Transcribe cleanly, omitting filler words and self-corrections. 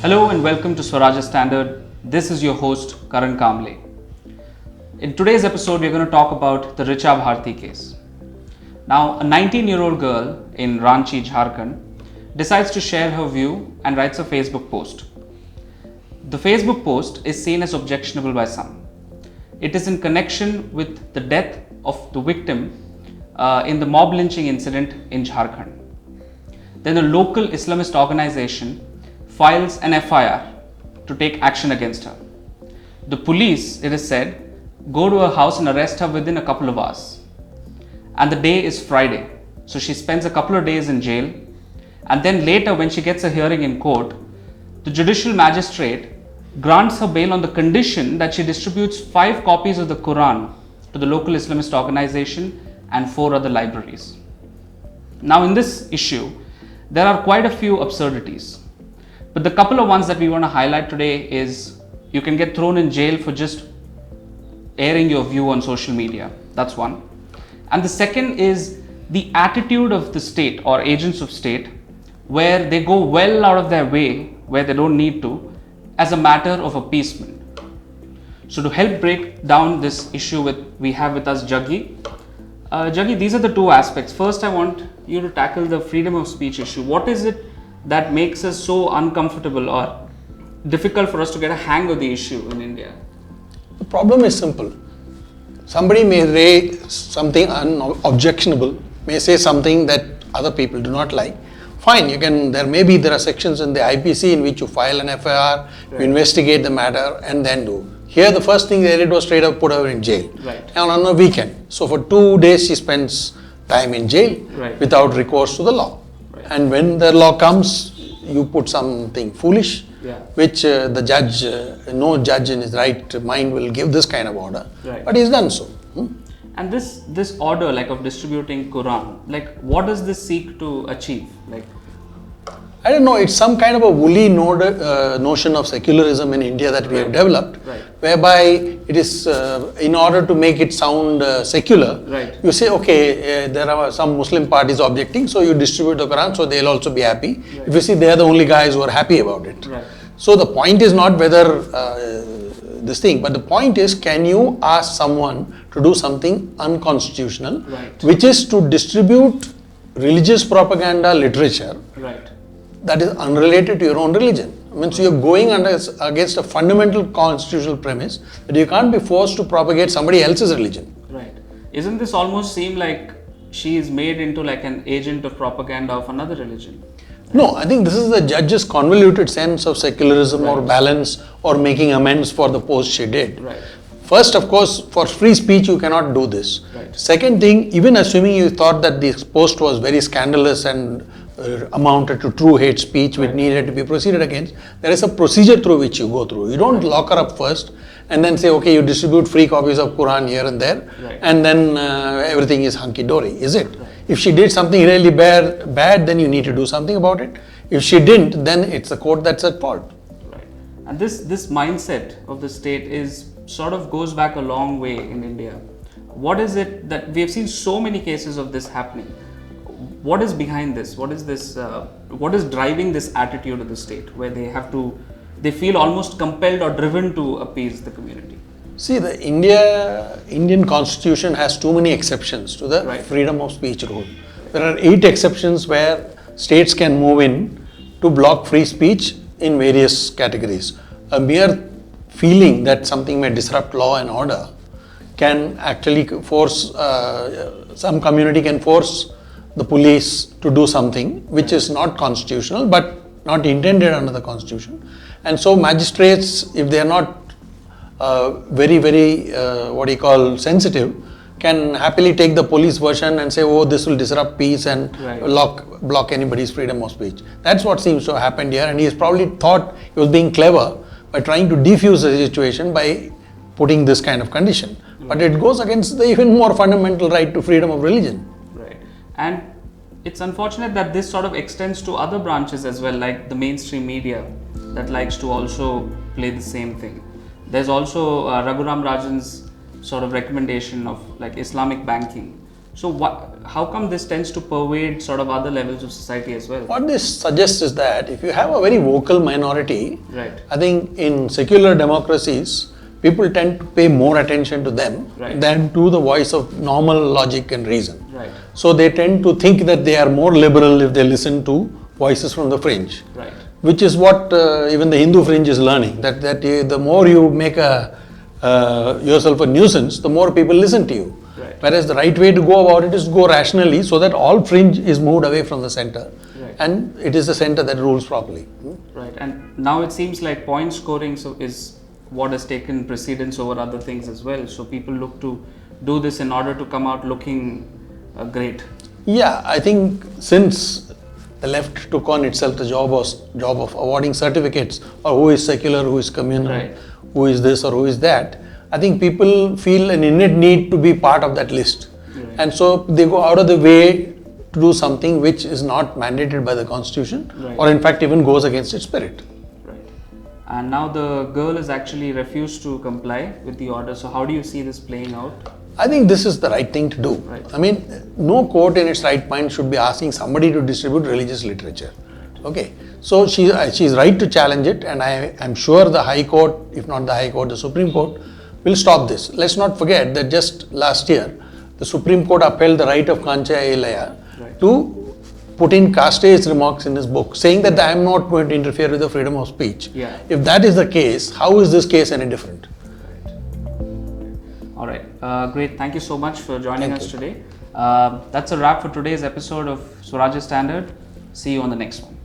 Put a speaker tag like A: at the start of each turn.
A: Hello and welcome to Swarajya Standard. This is your host Karan Kamble. In today's episode, we're going to talk about the Richa Bharti case. Now, a 19-year-old girl in Ranchi, Jharkhand, decides to share her view and writes a Facebook post. The Facebook post is seen as objectionable by some. It is in connection with the death of the victim in the mob lynching incident in Jharkhand. Then a local Islamist organization files an FIR to take action against her. The police, it is said, go to her house and arrest her within a couple of hours. And the day is Friday, so she spends a couple of days in jail. And then later, when she gets a hearing in court, the judicial magistrate grants her bail on the condition that she distributes 5 copies of the Quran to the local Islamist organization and 4 other libraries. Now, in this issue, there are quite a few absurdities. But the couple of ones that we want to highlight today is you can get thrown in jail for just airing your view on social media. That's one. And the second is the attitude of the state or agents of state, where they go well out of their way where they don't need to as a matter of appeasement. So to help break down this issue, we have with us Jaggi. Jaggi, these are the two aspects. First, I want you to tackle the freedom of speech issue. What is it that makes us so uncomfortable or difficult for us to get a hang of the issue in India?
B: The problem is simple. Somebody may raise something unobjectionable, may say something that other people do not like. Fine, there are sections in the IPC in which you file an FIR, right. You investigate the matter and then do. Here the first thing they did was straight up put her in jail.
A: Right.
B: And on a weekend. So for 2 days she spends time in jail, right, without recourse to the law. Right. And when the law comes, you put something foolish, which the judge, no judge in his right mind will give this kind of order. Right. But he's done so.
A: And this order, like of distributing Quran, like what does this seek to achieve? Like,
B: I don't know, it's some kind of a woolly notion of secularism in India that we have developed, right, whereby it is, in order to make it sound secular, right, you say, okay, there are some Muslim parties objecting, so you distribute the Quran, so they'll also be happy. Right. If you see, they are the only guys who are happy about it. Right. So the point is not whether this thing, but the point is, can you ask someone to do something unconstitutional, right, which is to distribute religious propaganda literature, right, that is unrelated to your own religion. I mean, so you're going against a fundamental constitutional premise that you can't be forced to propagate somebody else's religion.
A: Right. Isn't this almost seem like she is made into like an agent of propaganda of another religion?
B: No, I think this is the judge's convoluted sense of secularism, right, or balance or making amends for the post she did. Right. First, of course, for free speech, you cannot do this. Right. Second thing, even assuming you thought that this post was very scandalous and amounted to true hate speech, which needed to be proceeded against, there is a procedure through which you go through. You don't lock her up first and then say, okay, you distribute free copies of Quran here and there, and then everything is hunky-dory, is it? Right. If she did something really bad, then you need to do something about it. If she didn't, then it's the court that's at fault.
A: Right. And this mindset of the state is sort of goes back a long way in India. What is it that we have seen so many cases of this happening? What is behind this? What is this? What is driving this attitude of the state, where they feel almost compelled or driven to appease the community?
B: See, the Indian constitution has too many exceptions to the freedom of speech rule. There are 8 exceptions where states can move in to block free speech in various categories. A mere feeling that something may disrupt law and order can actually force, some community can force the police to do something which is not constitutional but not intended under the constitution. And so magistrates, if they are not very sensitive, can happily take the police version and say, oh, this will disrupt peace and block anybody's freedom of speech. That's what seems to have happened here, and he has probably thought he was being clever by trying to defuse the situation by putting this kind of condition. But it goes against the even more fundamental right to freedom of religion.
A: Right. And it's unfortunate that this sort of extends to other branches as well, like the mainstream media that likes to also play the same thing. There's also Raghuram Rajan's sort of recommendation of like Islamic banking, So how come this tends to pervade sort of other levels of society as well?
B: What this suggests is that if you have a very vocal minority,
A: right.
B: I think in secular democracies, people tend to pay more attention to them
A: right.
B: than to the voice of normal logic and reason.
A: Right.
B: So they tend to think that they are more liberal if they listen to voices from the fringe.
A: Right.
B: Which is what even the Hindu fringe is learning, that the more you make yourself a nuisance, the more people listen to you.
A: Right.
B: Whereas the right way to go about it is to go rationally so that all fringe is moved away from the center.
A: Right.
B: And it is the center that rules properly.
A: Right. And now it seems like point scoring is what has taken precedence over other things as well. So people look to do this in order to come out looking great.
B: Yeah, I think since the left took on itself the job of awarding certificates, or who is secular, who is communal,
A: right.
B: who is this or who is that, I think people feel an innate need to be part of that list.
A: Right.
B: And so they go out of the way to do something which is not mandated by the constitution,
A: right.
B: or in fact even goes against its spirit.
A: Right. And now the girl has actually refused to comply with the order. So how do you see this playing out?
B: I think this is the right thing to do.
A: Right.
B: I mean, no court in its right mind should be asking somebody to distribute religious literature. Okay, so she's right to challenge it, and I'm sure the High Court, if not the High Court, the Supreme Court will stop this. Let's not forget that just last year, the Supreme Court upheld the right of Kancha Ailaya
A: right.
B: to put in Caste's remarks in his book, saying that I am not going to interfere with the freedom of speech.
A: Yeah.
B: If that is the case, how is this case any different?
A: All right, great. Thank you so much for joining us today.
B: Thank
A: That's a wrap for today's episode of Swarajya Standard. See you on the next one.